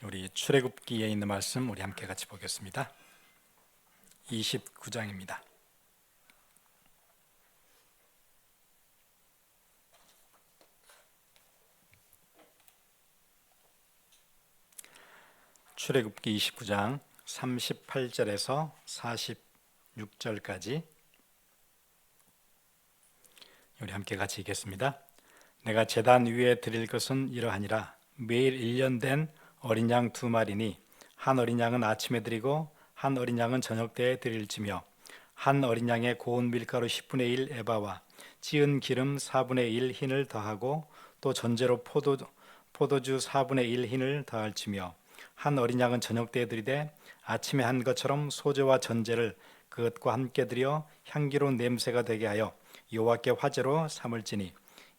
우리 출애굽기에 있는 말씀 우리 함께 같이 보겠습니다. 29장입니다. 출애굽기 29장 38절에서 46절까지 우리 함께 같이 읽겠습니다. 내가 제단 위에 드릴 것은 이러하니라. 매일 1년 된 어린 양 2마리니 한 어린 양은 아침에 드리고 한 어린 양은 저녁 때에 드릴지며 한 어린 양에 고운 밀가루 10분의 1 에바와 찌은 기름 4분의 1 흰을 더하고 또 전제로 포도주 4분의 1 흰을 더할지며 한 어린 양은 저녁 때에 드리되 아침에 한 것처럼 소제와 전제를 그것과 함께 드려 향기로운 냄새가 되게 하여 여호와께 화제로 삼을지니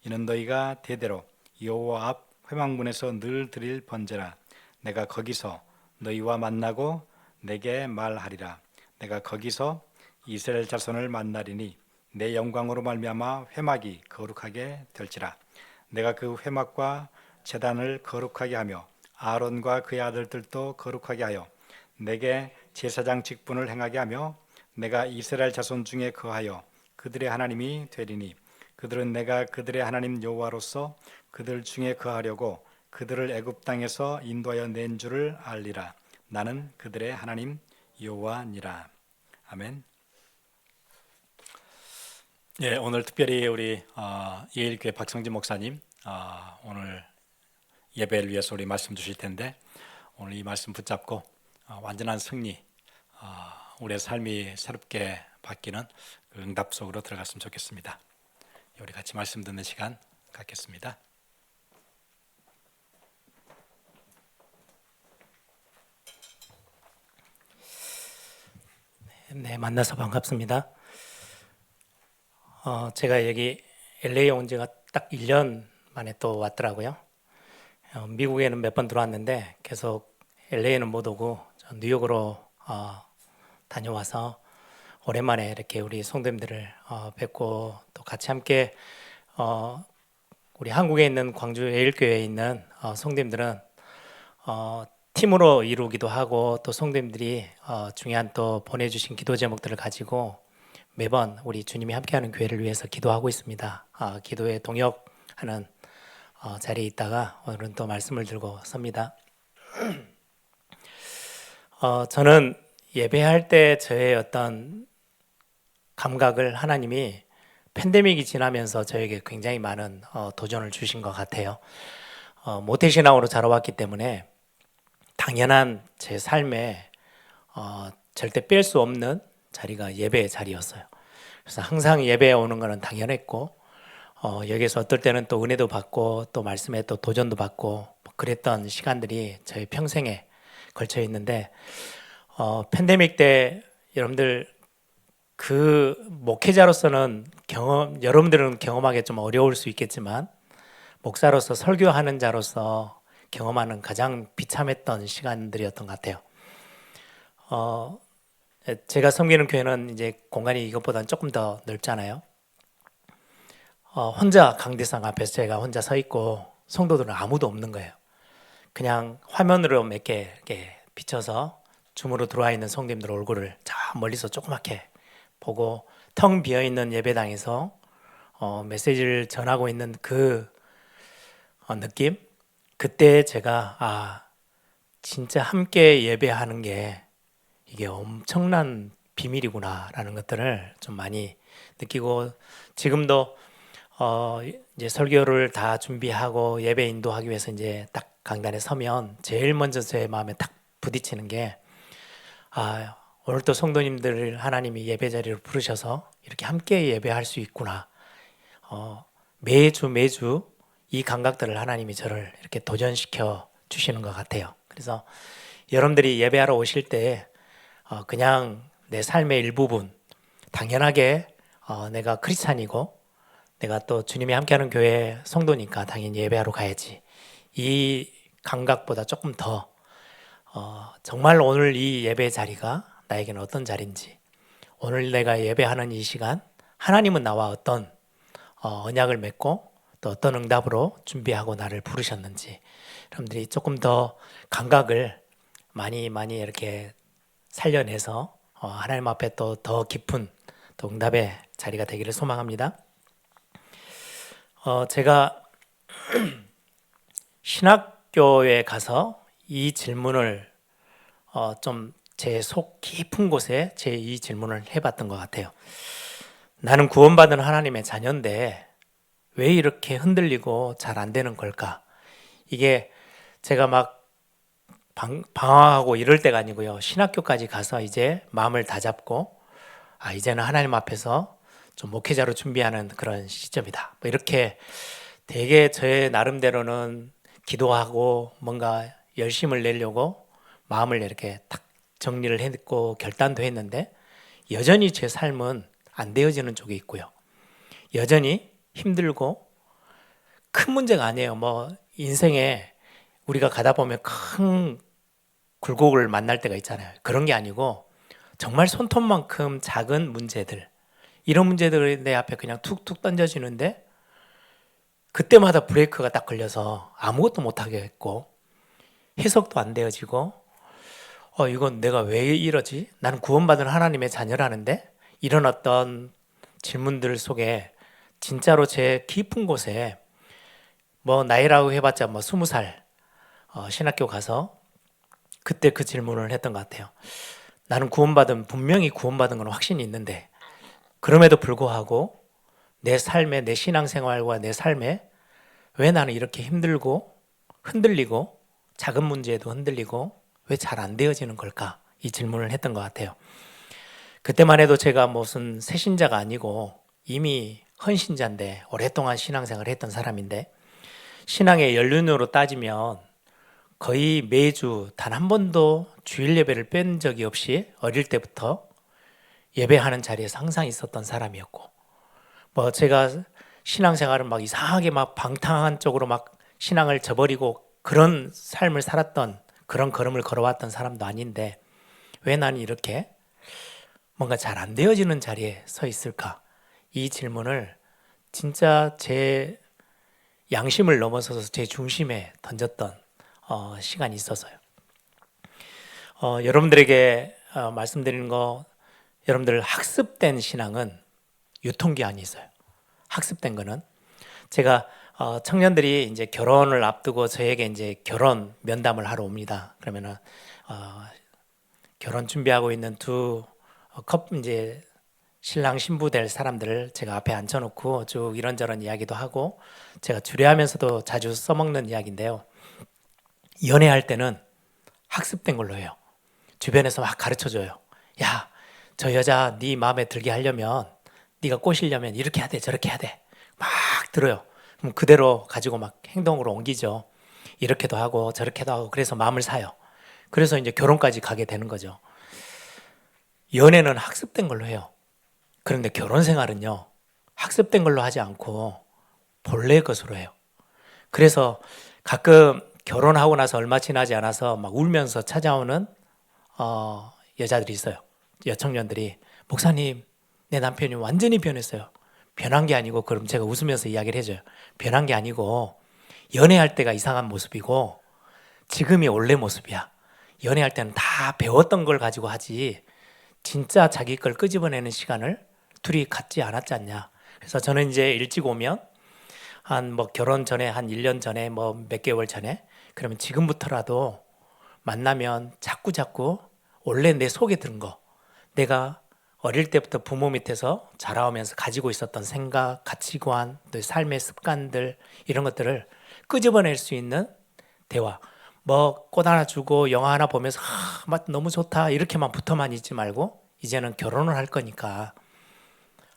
이는 너희가 대대로 여호와 앞 회막문에서 늘 드릴 번제라. 내가 거기서 너희와 만나고 내게 말하리라. 내가 거기서 이스라엘 자손을 만나리니 내 영광으로 말미암아 회막이 거룩하게 될지라. 내가 그 회막과 제단을 거룩하게 하며 아론과 그의 아들들도 거룩하게 하여 내게 제사장 직분을 행하게 하며 내가 이스라엘 자손 중에 거하여 그들의 하나님이 되리니 그들은 내가 그들의 하나님 여호와로서 그들 중에 거하려고 그들을 애굽 땅에서 인도하여 낸 줄을 알리라. 나는 그들의 하나님 여호와니라. 아멘. 예, 오늘 특별히 우리 예일교회 박성진 목사님 오늘 예배를 위해서 우리 말씀 주실 텐데 오늘 이 말씀 붙잡고 완전한 승리, 우리의 삶이 새롭게 바뀌는 그 응답 속으로 들어갔으면 좋겠습니다. 우리 같이 말씀 듣는 시간 갖겠습니다. 네, 만나서 반갑습니다. 제가 여기 LA 온 지가 딱 1년 만에 또 왔더라고요. 미국에는 몇 번 들어왔는데 계속 LA는 못 오고 뉴욕으로 다녀와서 오랜만에 이렇게 우리 성도님들을 뵙고 또 같이 함께 우리 한국에 있는 광주 예일교회에 있는 성도님들은 팀으로 이루기도 하고 또 성도님들이 중요한 또 보내주신 기도 제목들을 가지고 매번 우리 주님이 함께하는 교회를 위해서 기도하고 있습니다. 기도에 동역하는 자리에 있다가 오늘은 또 말씀을 들고 섭니다. 저는 예배할 때 저의 어떤 감각을 하나님이 팬데믹이 지나면서 저에게 굉장히 많은 도전을 주신 것 같아요. 모태신앙으로 자라왔기 때문에 당연한 제 삶에 절대 뺄 수 없는 자리가 예배의 자리였어요. 그래서 항상 예배에 오는 것은 당연했고 여기서 어떨 때는 또 은혜도 받고 또 말씀에 또 도전도 받고 그랬던 시간들이 저희 평생에 걸쳐 있는데 팬데믹 때 여러분들 그 목회자로서는 여러분들은 경험하기 좀 어려울 수 있겠지만 목사로서 설교하는 자로서 경험하는 가장 비참했던 시간들이었던 것 같아요. 제가 섬기는 교회는 이제 공간이 이것보다는 조금 더 넓잖아요. 혼자 강대상 앞에서 제가 혼자 서 있고 성도들은 아무도 없는 거예요. 그냥 화면으로 몇 개 이렇게 비춰서 줌으로 들어와 있는 성도님들 얼굴을 저 멀리서 조그맣게 보고 텅 비어 있는 예배당에서 메시지를 전하고 있는 그 느낌. 그때 제가 진짜 함께 예배하는 게 이게 엄청난 비밀이구나라는 것들을 좀 많이 느끼고 지금도 이제 설교를 다 준비하고 예배 인도하기 위해서 이제 딱 강단에 서면 제일 먼저 제 마음에 딱 부딪히는 게 오늘 또 성도님들 하나님이 예배 자리로 부르셔서 이렇게 함께 예배할 수 있구나. 매주 이 감각들을 하나님이 저를 이렇게 도전시켜 주시는 것 같아요. 그래서 여러분들이 예배하러 오실 때 그냥 내 삶의 일부분 당연하게 내가 크리스찬이고 내가 또 주님이 함께하는 교회 성도니까 당연히 예배하러 가야지 이 감각보다 조금 더 정말 오늘 이 예배 자리가 나에게는 어떤 자리인지 오늘 내가 예배하는 이 시간 하나님은 나와 어떤 언약을 맺고 또 어떤 응답으로 준비하고 나를 부르셨는지 여러분들이 조금 더 감각을 많이 이렇게 살려내서 하나님 앞에 또 더 깊은 또 응답의 자리가 되기를 소망합니다. 제가 신학교에 가서 이 질문을 좀 제 속 깊은 곳에 제 이 질문을 해봤던 것 같아요. 나는 구원받은 하나님의 자녀인데 왜 이렇게 흔들리고 잘 안 되는 걸까? 이게 제가 막 방황하고 이럴 때가 아니고요. 신학교까지 가서 이제 마음을 다잡고 이제는 하나님 앞에서 좀 목회자로 준비하는 그런 시점이다. 뭐 이렇게 되게 저의 나름대로는 기도하고 뭔가 열심을 내려고 마음을 이렇게 탁 정리를 했고 결단도 했는데 여전히 제 삶은 안 되어지는 쪽이 있고요. 여전히 힘들고 큰 문제가 아니에요. 뭐 인생에 우리가 가다 보면 큰 굴곡을 만날 때가 있잖아요. 그런 게 아니고 정말 손톱만큼 작은 문제들, 이런 문제들이 내 앞에 그냥 툭툭 던져지는데 그때마다 브레이크가 딱 걸려서 아무것도 못하게 했고 해석도 안 되어지고 이건 내가 왜 이러지? 나는 구원받은 하나님의 자녀라는데 이런 어떤 질문들 속에 진짜로 제 깊은 곳에 뭐 나이라고 해봤자 뭐 20살 신학교 가서 그때 그 질문을 했던 것 같아요. 나는 분명히 구원받은 건 확신이 있는데 그럼에도 불구하고 내 삶에, 내 신앙생활과 내 삶에 왜 나는 이렇게 힘들고 흔들리고 작은 문제에도 흔들리고 왜 잘 안 되어지는 걸까? 이 질문을 했던 것 같아요. 그때만 해도 제가 무슨 새신자가 아니고 이미 헌신자인데 오랫동안 신앙생활을 했던 사람인데 신앙의 연륜으로 따지면 거의 매주 단 한 번도 주일 예배를 뺀 적이 없이 어릴 때부터 예배하는 자리에서 항상 있었던 사람이었고 뭐 제가 신앙생활을 막 이상하게 막 방탕한 쪽으로 막 신앙을 저버리고 그런 삶을 살았던 그런 걸음을 걸어왔던 사람도 아닌데 왜 나는 이렇게 뭔가 잘 안 되어지는 자리에 서 있을까? 이 질문을 진짜 제 양심을 넘어서서 제 중심에 던졌던 시간이 있어서요. 여러분들에게 말씀드리는 거, 여러분들 학습된 신앙은 유통기한이 있어요. 학습된 거는 제가 청년들이 이제 결혼을 앞두고 저에게 이제 결혼 면담을 하러 옵니다. 그러면은 결혼 준비하고 있는 두 이제 신랑 신부 될 사람들을 제가 앞에 앉혀놓고 쭉 이런저런 이야기도 하고 제가 주례하면서도 자주 써먹는 이야기인데요. 연애할 때는 학습된 걸로 해요. 주변에서 막 가르쳐줘요. 야, 저 여자 네 마음에 들게 하려면 네가 꼬시려면 이렇게 해야 돼, 저렇게 해야 돼. 막 들어요. 그럼 그대로 가지고 막 행동으로 옮기죠. 이렇게도 하고 저렇게도 하고 그래서 마음을 사요. 그래서 이제 결혼까지 가게 되는 거죠. 연애는 학습된 걸로 해요. 그런데 결혼 생활은요, 학습된 걸로 하지 않고 본래의 것으로 해요. 그래서 가끔 결혼하고 나서 얼마 지나지 않아서 막 울면서 찾아오는 여자들이 있어요. 여청년들이 목사님, 내 남편이 완전히 변했어요. 변한 게 아니고 그럼 제가 웃으면서 이야기를 해줘요. 변한 게 아니고 연애할 때가 이상한 모습이고 지금이 원래 모습이야. 연애할 때는 다 배웠던 걸 가지고 하지 진짜 자기 걸 끄집어내는 시간을 둘이 갖지 않았지 않냐. 그래서 저는 이제 일찍 오면 한 뭐 결혼 전에 한 1년 전에 뭐 몇 개월 전에 그러면 지금부터라도 만나면 자꾸 원래 내 속에 든 거 내가 어릴 때부터 부모 밑에서 자라오면서 가지고 있었던 생각, 가치관, 또 삶의 습관들 이런 것들을 끄집어낼 수 있는 대화. 뭐 꽃 하나 주고 영화 하나 보면서 맛 너무 좋다 이렇게만 붙어만 있지 말고 이제는 결혼을 할 거니까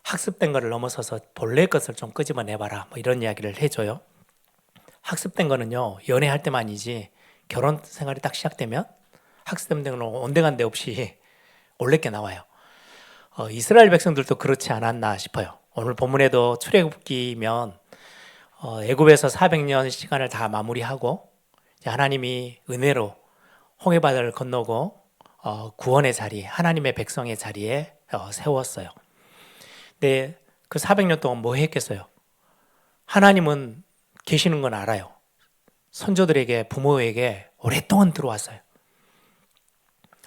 학습된 거를 넘어서서 본래의 것을 좀 끄집어내봐라 뭐 이런 이야기를 해줘요. 학습된 거는요 연애할 때만이지 결혼 생활이 딱 시작되면 학습된 거는 온데간데 없이 올레게 나와요. 이스라엘 백성들도 그렇지 않았나 싶어요. 오늘 본문에도 출애굽기면 애굽에서 400년 시간을 다 마무리하고 하나님이 은혜로 홍해바다를 건너고 구원의 자리, 하나님의 백성의 자리에 세웠어요. 근데 그 400년 동안 뭐 했겠어요? 하나님은 계시는 건 알아요. 선조들에게, 부모에게 오랫동안 들어왔어요.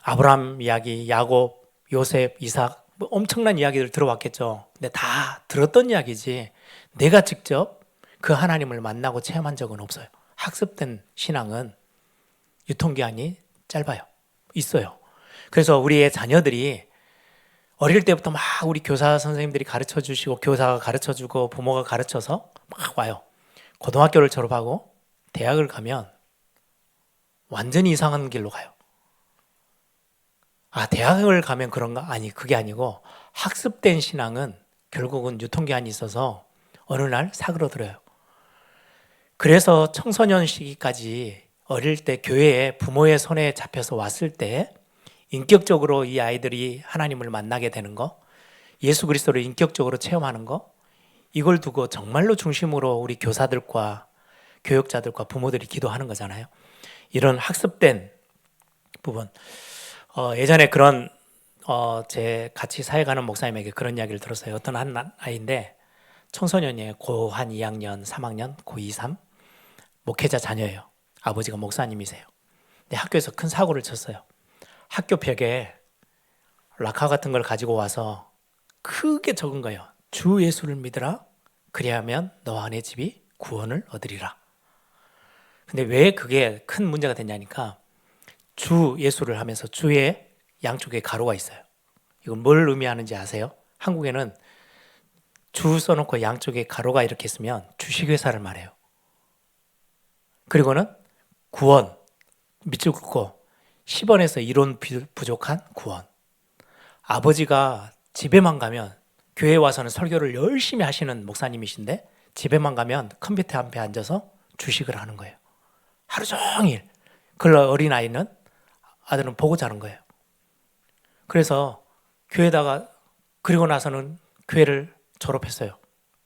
아브라함 이야기, 야곱, 요셉, 이삭, 뭐 엄청난 이야기들 들어왔겠죠. 근데 다 들었던 이야기지 내가 직접 그 하나님을 만나고 체험한 적은 없어요. 학습된 신앙은 유통기한이 짧아요. 있어요. 그래서 우리의 자녀들이 어릴 때부터 막 우리 교사 선생님들이 가르쳐 주시고 교사가 가르쳐 주고 부모가 가르쳐서 막 와요. 고등학교를 졸업하고 대학을 가면 완전히 이상한 길로 가요. 아, 대학을 가면 그런가? 아니, 그게 아니고 학습된 신앙은 결국은 유통기한이 있어서 어느 날 사그러들어요. 그래서 청소년 시기까지 어릴 때 교회에 부모의 손에 잡혀서 왔을 때 인격적으로 이 아이들이 하나님을 만나게 되는 거, 예수 그리스도를 인격적으로 체험하는 거, 이걸 두고 정말로 중심으로 우리 교사들과 교육자들과 부모들이 기도하는 거잖아요. 이런 학습된 부분. 예전에 그런 제 같이 사회 가는 목사님에게 그런 이야기를 들었어요. 어떤 한 아이인데 청소년이에요. 고 한 2학년, 3학년, 고 2, 3 목회자 자녀예요. 아버지가 목사님이세요. 근데 학교에서 큰 사고를 쳤어요. 학교 벽에 락카 같은 걸 가지고 와서 크게 적은 거예요. 주 예수를 믿으라. 그리하면 너와 내 집이 구원을 얻으리라. 근데 왜 그게 큰 문제가 됐냐니까 주 예수를 하면서 주의 양쪽에 가로가 있어요. 이건 뭘 의미하는지 아세요? 한국에는 주 써놓고 양쪽에 가로가 이렇게 있으면 주식회사를 말해요. 그리고는 구원, 밑줄 긋고 10원에서 1원 부족한 구원. 아버지가 집에만 가면 교회 와서는 설교를 열심히 하시는 목사님이신데 집에만 가면 컴퓨터 앞에 앉아서 주식을 하는 거예요. 하루 종일. 그걸 어린아이는 아들은 보고 자는 거예요. 그래서 교회다가 그리고 나서는 교회를 졸업했어요.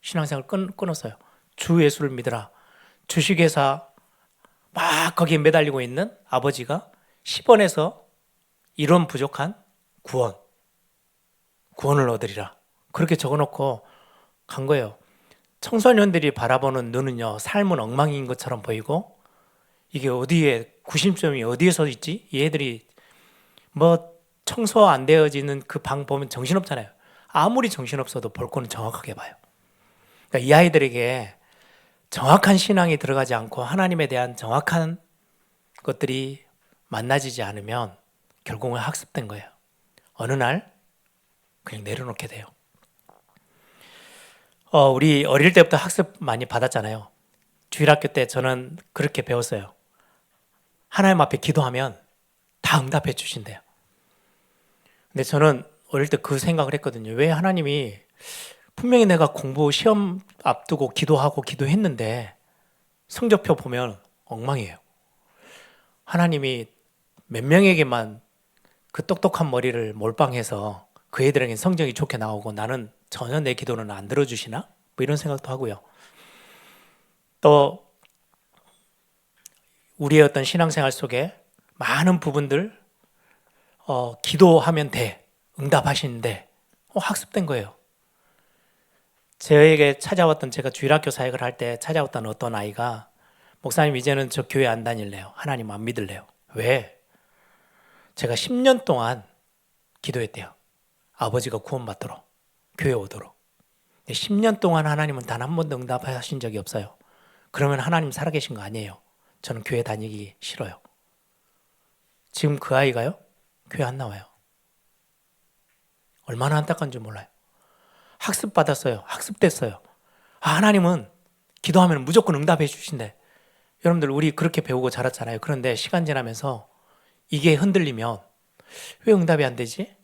신앙생활 끊었어요. 주 예수를 믿으라. 주식회사 막 거기에 매달리고 있는 아버지가 10원에서 1원 부족한 구원을 얻으리라. 그렇게 적어놓고 간 거예요. 청소년들이 바라보는 눈은요, 삶은 엉망인 것처럼 보이고 이게 어디에 구심점이 어디에서 있지? 얘들이 뭐 청소 안 되어지는 그 방 보면 정신없잖아요. 아무리 정신없어도 볼 거는 정확하게 봐요. 그러니까 이 아이들에게 정확한 신앙이 들어가지 않고 하나님에 대한 정확한 것들이 만나지지 않으면 결국은 학습된 거예요. 어느 날 그냥 내려놓게 돼요. 우리 어릴 때부터 학습 많이 받았잖아요. 주일학교 때 저는 그렇게 배웠어요. 하나님 앞에 기도하면 다 응답해 주신대요. 근데 저는 어릴 때 그 생각을 했거든요. 왜 하나님이 분명히 내가 공부 시험 앞두고 기도했는데 성적표 보면 엉망이에요. 하나님이 몇 명에게만 그 똑똑한 머리를 몰빵해서 그 애들에겐 성적이 좋게 나오고 나는 전혀 내 기도는 안 들어주시나? 뭐 이런 생각도 하고요. 또 우리의 어떤 신앙생활 속에 많은 부분들 기도하면 돼, 응답하시는데 학습된 거예요. 저에게 찾아왔던, 제가 주일학교 사역을 할 때 찾아왔던 어떤 아이가 목사님 이제는 저 교회 안 다닐래요. 하나님 안 믿을래요. 왜? 제가 10년 동안 기도했대요. 아버지가 구원받도록, 교회 오도록. 10년 동안 하나님은 단 한 번도 응답하신 적이 없어요. 그러면 하나님 살아계신 거 아니에요. 저는 교회 다니기 싫어요. 지금 그 아이가요? 교회 안 나와요. 얼마나 안타까운지 몰라요. 학습받았어요. 학습됐어요. 하나님은 기도하면 무조건 응답해 주신대. 여러분들 우리 그렇게 배우고 자랐잖아요. 그런데 시간 지나면서 이게 흔들리면 왜 응답이 안 되지?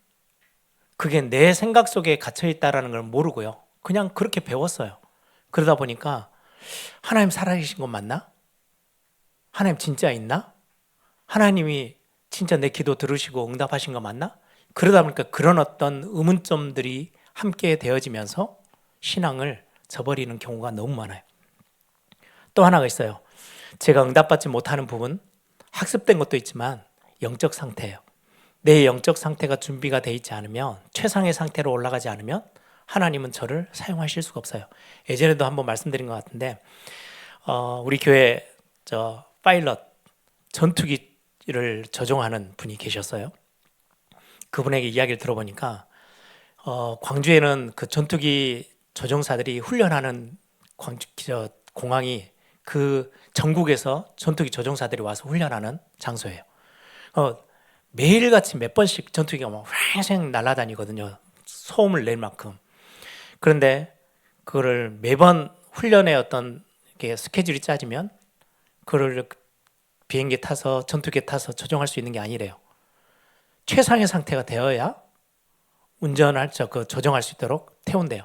그게 내 생각 속에 갇혀 있다라는 걸 모르고요. 그냥 그렇게 배웠어요. 그러다 보니까 하나님 살아계신 건 맞나? 하나님 진짜 있나? 하나님이 진짜 내 기도 들으시고 응답하신 거 맞나? 그러다 보니까 그런 어떤 의문점들이 함께 되어지면서 신앙을 저버리는 경우가 너무 많아요. 또 하나가 있어요. 제가 응답받지 못하는 부분, 학습된 것도 있지만 영적 상태예요. 내 영적 상태가 준비가 돼 있지 않으면, 최상의 상태로 올라가지 않으면 하나님은 저를 사용하실 수가 없어요. 예전에도 한번 말씀드린 것 같은데 우리 교회 파일럿 전투기를 조종하는 분이 계셨어요. 그분에게 이야기를 들어보니까 광주에는 그 전투기 조종사들이 훈련하는 공항이 그 전국에서 전투기 조종사들이 와서 훈련하는 장소예요. 매일같이 몇 번씩 전투기가 막 휑생 날아다니거든요. 소음을 낼 만큼. 그런데 그거를 매번 훈련의 어떤 스케줄이 짜지면 그거를 비행기 타서 전투기 타서 조종할 수 있는 게 아니래요. 최상의 상태가 되어야 조종할 수 있도록 태운대요.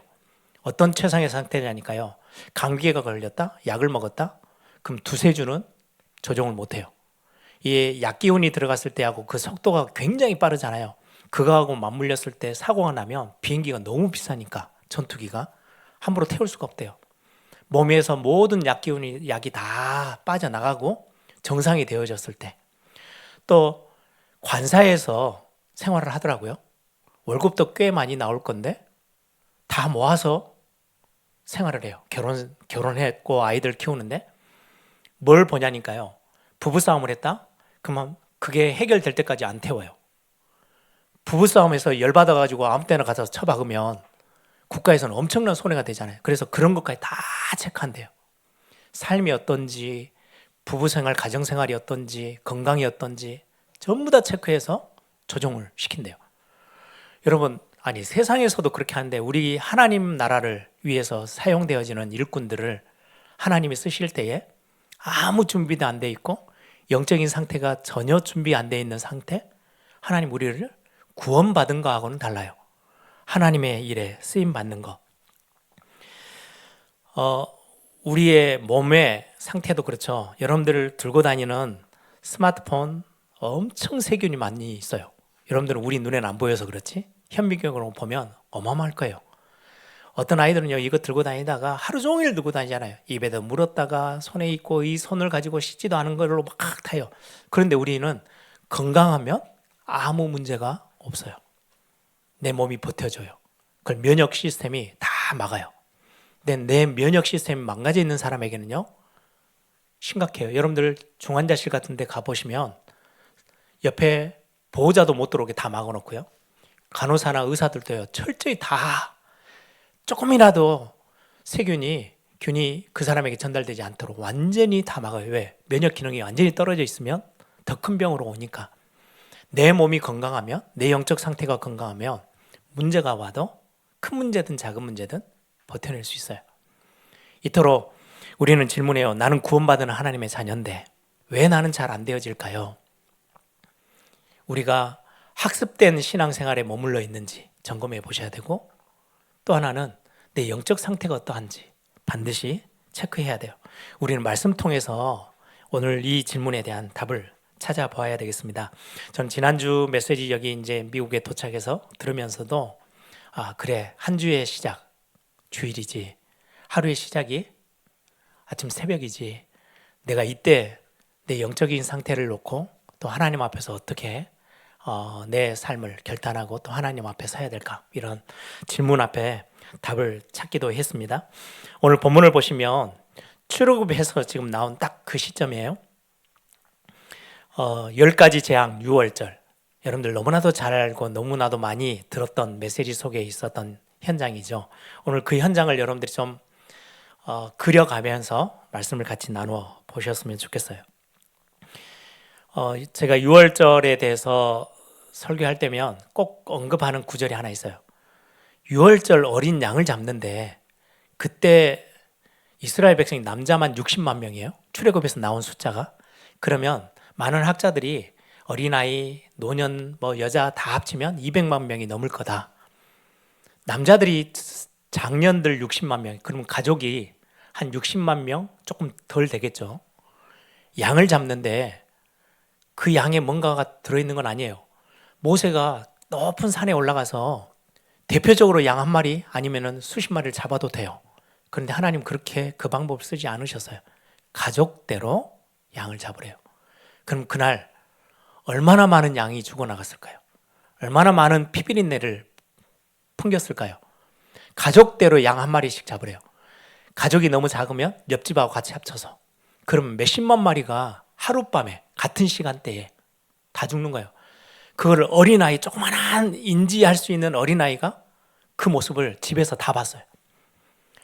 어떤 최상의 상태냐니까요. 감기가 걸렸다, 약을 먹었다, 그럼 두세 주는 조종을 못해요. 이 약 기운이 들어갔을 때하고 그 속도가 굉장히 빠르잖아요. 그거하고 맞물렸을 때 사고가 나면 비행기가 너무 비싸니까 전투기가 함부로 태울 수가 없대요. 몸에서 모든 약이 다 빠져나가고 정상이 되어졌을 때, 또 관사에서 생활을 하더라고요. 월급도 꽤 많이 나올 건데 다 모아서 생활을 해요. 결혼했고 아이들 키우는데 뭘 보냐니까요. 부부싸움을 했다? 그러면 그게 해결될 때까지 안 태워요. 부부싸움에서 열받아가지고 아무 때나 가서 쳐박으면 국가에서는 엄청난 손해가 되잖아요. 그래서 그런 것까지 다 체크한대요. 삶이 어떤지, 부부생활, 가정생활이 어떤지, 건강이 어떤지 전부 다 체크해서 조종을 시킨대요. 여러분, 아니 세상에서도 그렇게 하는데 우리 하나님 나라를 위해서 사용되어지는 일꾼들을 하나님이 쓰실 때에 아무 준비도 안 돼 있고 영적인 상태가 전혀 준비 안 돼 있는 상태, 하나님 우리를 구원받은 거하고는 달라요. 하나님의 일에 쓰임 받는 거. 우리의 몸의 상태도 그렇죠. 여러분들 들고 다니는 스마트폰 엄청 세균이 많이 있어요. 여러분들은 우리 눈에는 안 보여서 그렇지 현미경으로 보면 어마어마할 거예요. 어떤 아이들은요 이거 들고 다니다가 하루 종일 들고 다니잖아요. 입에다 물었다가 손에 있고 이 손을 가지고 씻지도 않은 걸로 막 타요. 그런데 우리는 건강하면 아무 문제가 없어요. 내 몸이 버텨줘요. 그걸 면역 시스템이 다 막아요. 근데 내 면역 시스템이 망가져 있는 사람에게는요 심각해요. 여러분들 중환자실 같은 데 가보시면 옆에 보호자도 못 들어오게 다 막아놓고요. 간호사나 의사들도요 철저히 다 조금이라도 균이 그 사람에게 전달되지 않도록 완전히 다 막아요. 왜? 면역 기능이 완전히 떨어져 있으면 더 큰 병으로 오니까. 내 몸이 건강하면, 내 영적 상태가 건강하면 문제가 와도 큰 문제든 작은 문제든 버텨낼 수 있어요. 이토록 우리는 질문해요. 나는 구원받은 하나님의 자녀인데 왜 나는 잘 안 되어질까요? 우리가 학습된 신앙생활에 머물러 있는지 점검해 보셔야 되고, 또 하나는 내 영적 상태가 어떠한지 반드시 체크해야 돼요. 우리는 말씀 통해서 오늘 이 질문에 대한 답을 찾아봐야 되겠습니다. 전 지난주 메시지 여기 이제 미국에 도착해서 들으면서도 그래, 한 주의 시작 주일이지, 하루의 시작이 아침 새벽이지, 내가 이때 내 영적인 상태를 놓고 또 하나님 앞에서 어떻게 내 삶을 결단하고 또 하나님 앞에 서야 될까, 이런 질문 앞에 답을 찾기도 했습니다. 오늘 본문을 보시면 출애굽해서 지금 나온 딱 그 시점이에요. 10가지 재앙 6월절, 여러분들 너무나도 잘 알고 너무나도 많이 들었던 메시지 속에 있었던 현장이죠. 오늘 그 현장을 여러분들이 좀 그려가면서 말씀을 같이 나누어 보셨으면 좋겠어요. 제가 6월절에 대해서 설교할 때면 꼭 언급하는 구절이 하나 있어요. 6월절 어린 양을 잡는데 그때 이스라엘 백성이 남자만 60만 명이에요. 출애굽에서 나온 숫자가. 그러면 많은 학자들이 어린아이, 노년, 여자 다 합치면 200만 명이 넘을 거다. 남자들이 장년들 60만 명, 그러면 가족이 한 60만 명 조금 덜 되겠죠. 양을 잡는데 그 양에 뭔가가 들어있는 건 아니에요. 모세가 높은 산에 올라가서 대표적으로 양 한 마리 아니면 수십 마리를 잡아도 돼요. 그런데 하나님 그렇게 그 방법을 쓰지 않으셨어요. 가족대로 양을 잡으래요. 그럼 그날 얼마나 많은 양이 죽어나갔을까요? 얼마나 많은 피비린내를 풍겼을까요? 가족대로 양 한 마리씩 잡으래요. 가족이 너무 작으면 옆집하고 같이 합쳐서. 그러면 몇십만 마리가 하룻밤에 같은 시간대에 다 죽는 거예요. 그거를 어린아이, 조그만한 인지할 수 있는 어린아이가 그 모습을 집에서 다 봤어요.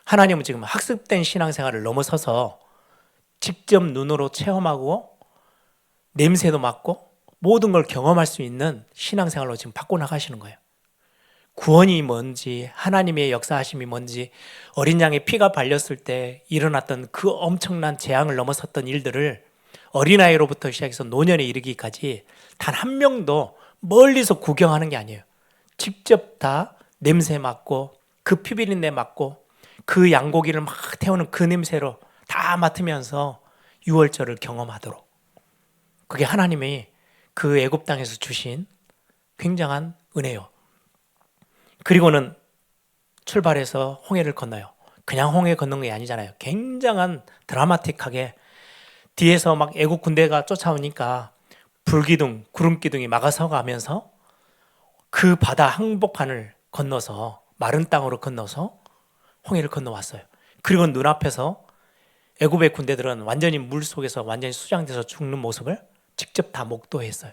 하나님은 지금 학습된 신앙생활을 넘어서서 직접 눈으로 체험하고 냄새도 맡고 모든 걸 경험할 수 있는 신앙생활로 지금 바꿔나가시는 거예요. 구원이 뭔지, 하나님의 역사하심이 뭔지, 어린 양의 피가 발렸을 때 일어났던 그 엄청난 재앙을 넘어섰던 일들을 어린아이로부터 시작해서 노년에 이르기까지 단 한 명도 멀리서 구경하는 게 아니에요. 직접 다 냄새 맡고 그 피비린내 맡고 그 양고기를 막 태우는 그 냄새로 다 맡으면서 유월절을 경험하도록. 그게 하나님이 그 애굽 땅에서 주신 굉장한 은혜요. 그리고는 출발해서 홍해를 건너요. 그냥 홍해 건넌 게 아니잖아요. 굉장한 드라마틱하게 뒤에서 막 애국 군대가 쫓아오니까 불기둥, 구름기둥이 막아서가면서 그 바다 항복판을 건너서 마른 땅으로 건너서 홍해를 건너왔어요. 그리고 눈앞에서 애굽의 군대들은 완전히 물 속에서 완전히 수장돼서 죽는 모습을 직접 다 목도했어요.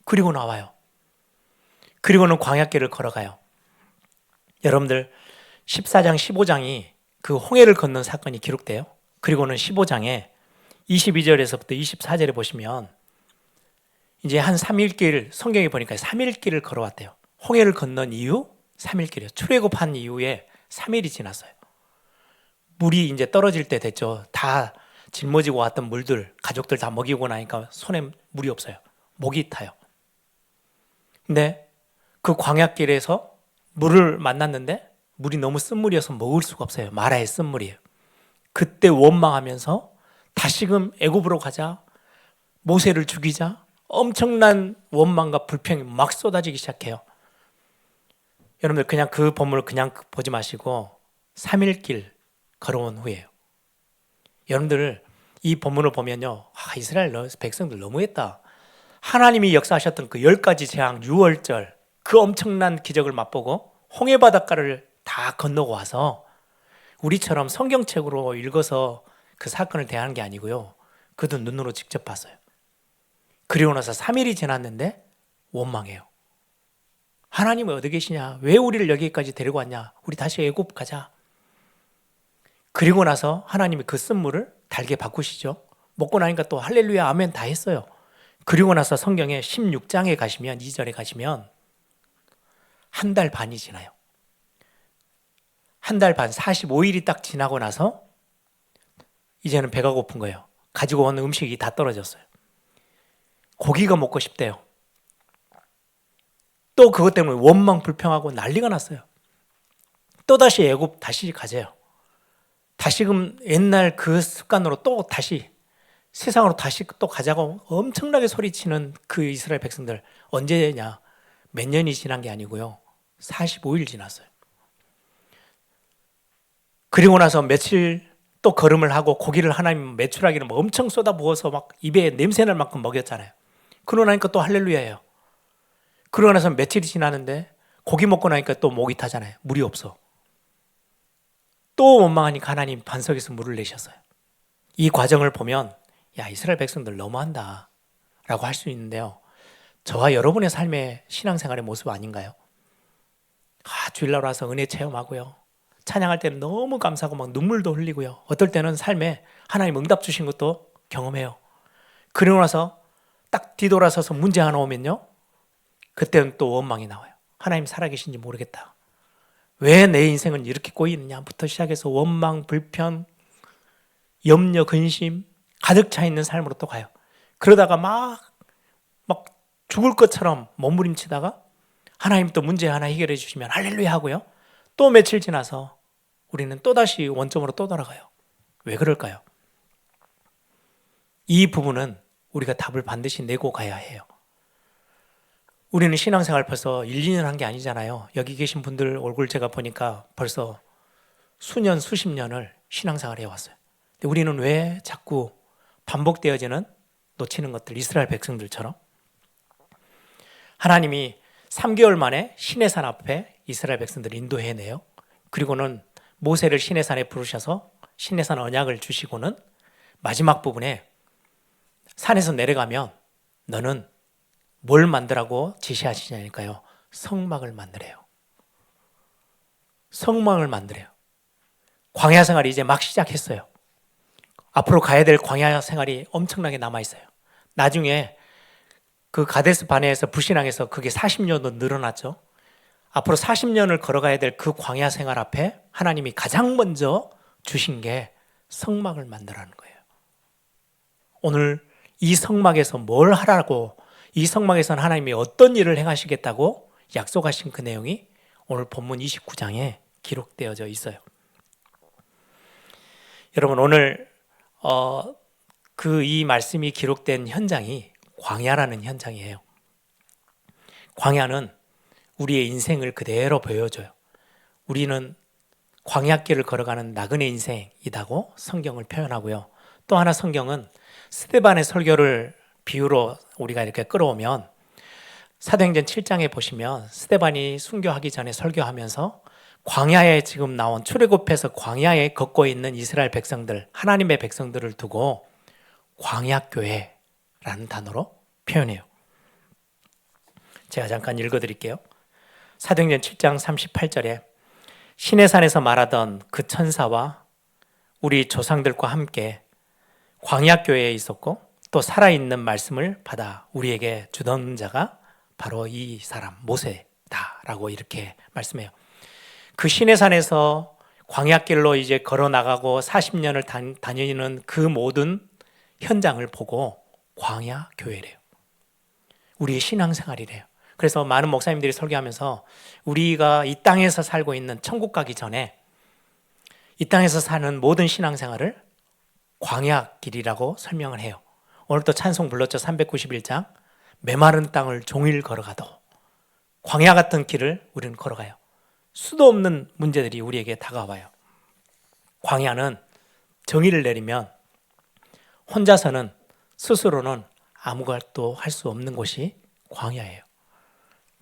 그리고 나와요. 그리고는 광야길을 걸어가요. 여러분들 14장, 15장이 그 홍해를 건넌 사건이 기록돼요. 그리고는 15장에 22절에서부터 24절에 보시면 이제 한 3일길, 성경에 보니까 3일길을 걸어왔대요. 홍해를 건넌 이후 3일길이에요. 출애굽한 이후에 3일이 지났어요. 물이 이제 떨어질 때 됐죠. 다 짊어지고 왔던 물들, 가족들 다 먹이고 나니까 손에 물이 없어요. 목이 타요. 근데 그 광야길에서 물을 만났는데 물이 너무 쓴물이어서 먹을 수가 없어요. 마라의 쓴물이에요. 그때 원망하면서 다시금 애굽으로 가자, 모세를 죽이자, 엄청난 원망과 불평이 막 쏟아지기 시작해요. 여러분들 그냥 그 본문을 그냥 보지 마시고 3일길 걸어온 후에요. 여러분들 이 본문을 보면요, 이스라엘 백성들 너무했다. 하나님이 역사하셨던 그 10가지 재앙, 유월절, 그 엄청난 기적을 맛보고 홍해 바닷가를 다 건너고 와서 우리처럼 성경책으로 읽어서 그 사건을 대하는 게 아니고요. 그도 눈으로 직접 봤어요. 그리고 나서 3일이 지났는데 원망해요. 하나님은 어디 계시냐? 왜 우리를 여기까지 데리고 왔냐? 우리 다시 애굽 가자. 그리고 나서 하나님이 그 쓴물을 달게 바꾸시죠. 먹고 나니까 또 할렐루야 아멘 다 했어요. 그리고 나서 성경에 16장에 가시면 2절에 가시면 한 달 반이 지나요. 한 달 반, 45일이 딱 지나고 나서 이제는 배가 고픈 거예요. 가지고 온 음식이 다 떨어졌어요. 고기가 먹고 싶대요. 또 그것 때문에 원망 불평하고 난리가 났어요. 또다시 애굽 다시 가재요. 다시금 옛날 그 습관으로 또 다시 세상으로 다시 또 가자고 엄청나게 소리치는 그 이스라엘 백성들 언제냐? 몇 년이 지난 게 아니고요. 45일 지났어요. 그리고 나서 며칠 또 걸음을 하고 고기를 하나님 메추라기를 엄청 쏟아부어서 막 입에 냄새날 만큼 먹였잖아요. 그러고 나니까 또 할렐루야예요. 그러고 나서 며칠이 지나는데 고기 먹고 나니까 또 목이 타잖아요. 물이 없어. 또 원망하니까 하나님 반석에서 물을 내셨어요. 이 과정을 보면 야, 이스라엘 백성들 너무한다 라고 할 수 있는데요. 저와 여러분의 삶의 신앙생활의 모습 아닌가요? 주일날 와서 은혜 체험하고요. 찬양할 때는 너무 감사하고 막 눈물도 흘리고요. 어떨 때는 삶에 하나님 응답 주신 것도 경험해요. 그러고 나서 딱 뒤돌아서서 문제 하나 오면요. 그때는 또 원망이 나와요. 하나님 살아계신지 모르겠다. 왜 내 인생은 이렇게 꼬이느냐부터 시작해서 원망, 불편, 염려, 근심 가득 차 있는 삶으로 또 가요. 그러다가 막 죽을 것처럼 몸부림치다가 하나님 또 문제 하나 해결해 주시면 할렐루야 하고요. 또 며칠 지나서 우리는 또다시 원점으로 또 돌아가요. 왜 그럴까요? 이 부분은 우리가 답을 반드시 내고 가야 해요. 우리는 신앙생활 벌써 1, 2년 한 게 아니잖아요. 여기 계신 분들 얼굴 제가 보니까 벌써 수년, 수십 년을 신앙생활 해왔어요. 근데 우리는 왜 자꾸 반복되어지는 놓치는 것들, 이스라엘 백성들처럼 하나님이 3개월 만에 시내산 앞에 이스라엘 백성들을 인도해내요. 그리고는 모세를 시내산에 부르셔서 시내산 언약을 주시고는 마지막 부분에 산에서 내려가면 너는 뭘 만들라고 지시하시냐니까요. 성막을 만들래요. 성막을 만들래요. 광야 생활이 이제 막 시작했어요. 앞으로 가야 될 광야 생활이 엄청나게 남아있어요. 나중에 그 가데스 바네에서 불신앙해서 그게 40년도 늘어났죠. 앞으로 40년을 걸어가야 될 그 광야 생활 앞에 하나님이 가장 먼저 주신 게 성막을 만들라는 거예요. 오늘 이 성막에서 뭘 하라고, 이 성막에서는 하나님이 어떤 일을 행하시겠다고 약속하신 그 내용이 오늘 본문 29장에 기록되어져 있어요. 여러분, 오늘 이 말씀이 기록된 현장이 광야라는 현장이에요. 광야는 우리의 인생을 그대로 보여줘요. 우리는 광야길을 걸어가는 나그네 인생이라고 성경을 표현하고요. 또 하나 성경은 스데반의 설교를 비유로 우리가 이렇게 끌어오면 사도행전 7장에 보시면 스데반이 순교하기 전에 설교하면서 광야에 지금 나온 출애굽해서 광야에 걷고 있는 이스라엘 백성들, 하나님의 백성들을 두고 광야교회라는 단어로 표현해요. 제가 잠깐 읽어드릴게요. 사도행전 7장 38절에 시내산에서 말하던 그 천사와 우리 조상들과 함께 광야교회에 있었고 또 살아있는 말씀을 받아 우리에게 주던 자가 바로 이 사람 모세다라고 이렇게 말씀해요. 그 시내산에서 광야길로 이제 걸어 나가고 40년을 다니는 그 모든 현장을 보고 광야교회래요. 우리의 신앙생활이래요. 그래서 많은 목사님들이 설교하면서 우리가 이 땅에서 살고 있는 천국 가기 전에 이 땅에서 사는 모든 신앙생활을 광야길이라고 설명을 해요. 오늘 또 찬송 불렀죠. 391장 메마른 땅을 종일 걸어가도 광야 같은 길을 우리는 걸어가요. 수도 없는 문제들이 우리에게 다가와요. 광야는 정의를 내리면 혼자서는 스스로는 아무것도 할 수 없는 곳이 광야예요.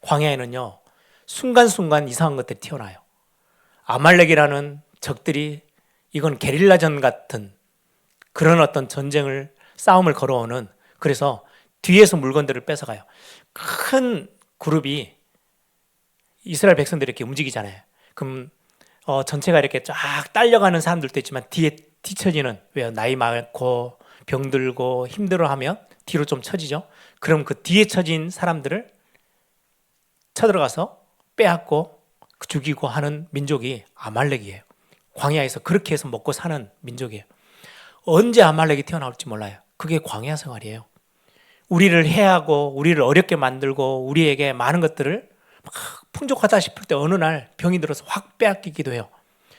광야에는요 순간순간 이상한 것들이 튀어나와요. 아말렉이라는 적들이 이건 게릴라전 같은 그런 어떤 싸움을 걸어오는, 그래서 뒤에서 물건들을 뺏어가요. 큰 그룹이 이스라엘 백성들이 이렇게 움직이잖아요. 그럼 전체가 이렇게 쫙 딸려가는 사람들도 있지만 뒤에 뒤처지는, 왜 나이 많고 병들고 힘들어하면 뒤로 좀 처지죠. 그럼 그 뒤에 처진 사람들을 쳐들어가서 빼앗고 죽이고 하는 민족이 아말렉이에요. 광야에서 그렇게 해서 먹고 사는 민족이에요. 언제 아말렉이 튀어나올지 몰라요. 그게 광야 생활이에요. 우리를 해하고 우리를 어렵게 만들고 우리에게 많은 것들을 막 풍족하다 싶을 때 어느 날 병이 들어서 확 빼앗기기도 해요.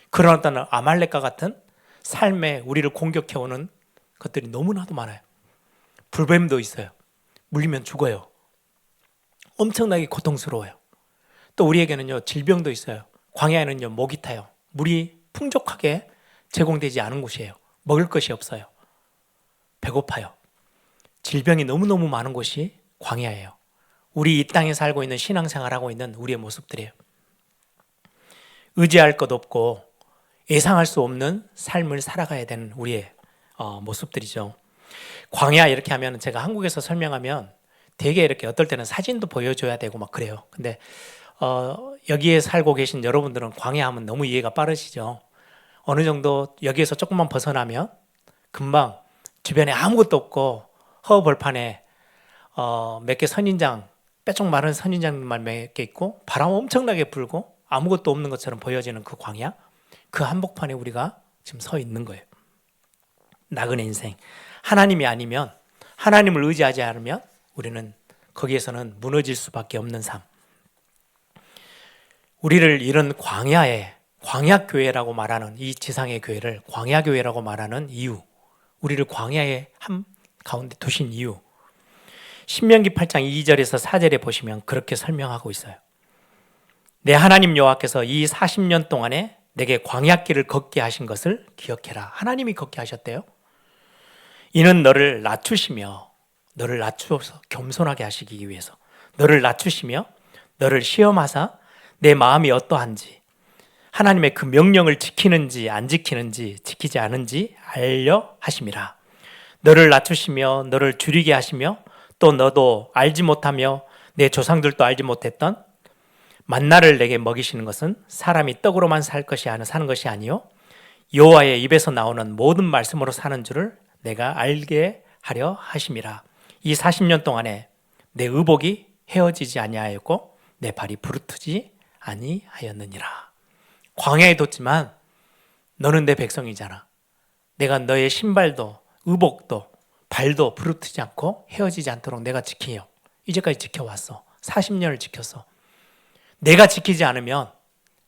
그런 어떤 아말렉과 같은 삶에 우리를 공격해오는 것들이 너무나도 많아요. 불뱀도 있어요. 물리면 죽어요. 엄청나게 고통스러워요. 또 우리에게는요 질병도 있어요. 광야에는요 목이 타요. 물이 풍족하게 제공되지 않은 곳이에요. 먹을 것이 없어요. 배고파요. 질병이 너무너무 많은 곳이 광야예요. 우리 이 땅에 살고 있는 신앙생활하고 있는 우리의 모습들이에요. 의지할 것 없고 예상할 수 없는 삶을 살아가야 되는 우리의 모습들이죠. 광야 이렇게 하면 제가 한국에서 설명하면 되게 이렇게 어떨 때는 사진도 보여줘야 되고 막 그래요. 근데 여기에 살고 계신 여러분들은 광야 하면 너무 이해가 빠르시죠. 어느 정도 여기에서 조금만 벗어나면 금방 주변에 아무것도 없고 허허벌판에 몇 개 선인장, 뾰족 마른 선인장만 몇 개 있고 바람 엄청나게 불고 아무것도 없는 것처럼 보여지는 그 광야, 그 한복판에 우리가 지금 서 있는 거예요. 나그네 인생. 하나님이 아니면, 하나님을 의지하지 않으면 우리는 거기에서는 무너질 수밖에 없는 삶. 우리를 이런 광야에, 광야교회라고 말하는 이 지상의 교회를 광야교회라고 말하는 이유, 우리를 광야의 한 가운데 두신 이유, 신명기 8장 2절에서 4절에 보시면 그렇게 설명하고 있어요. 내 하나님 여호와께서 이 40년 동안에 내게 광야길을 걷게 하신 것을 기억해라. 하나님이 걷게 하셨대요. 이는 너를 낮추시며, 너를 낮추어서 겸손하게 하시기 위해서, 너를 낮추시며 너를 시험하사 내 마음이 어떠한지, 하나님의 그 명령을 지키는지 안 지키는지 지키지 않은지 알려 하심이라. 너를 낮추시며 너를 줄이게 하시며 또 너도 알지 못하며 내 조상들도 알지 못했던 만나를 내게 먹이시는 것은 사람이 떡으로만 사는 것이 아니요 여호와의 입에서 나오는 모든 말씀으로 사는 줄을 내가 알게 하려 하심이라. 이 40년 동안에 내 의복이 헤어지지 아니하였고 내 발이 부르트지 아니하였느니라. 광야에 뒀지만 너는 내 백성이잖아. 내가 너의 신발도 의복도 발도 부르트지 않고 헤어지지 않도록 내가 지켜요. 이제까지 지켜왔어. 40년을 지켰어. 내가 지키지 않으면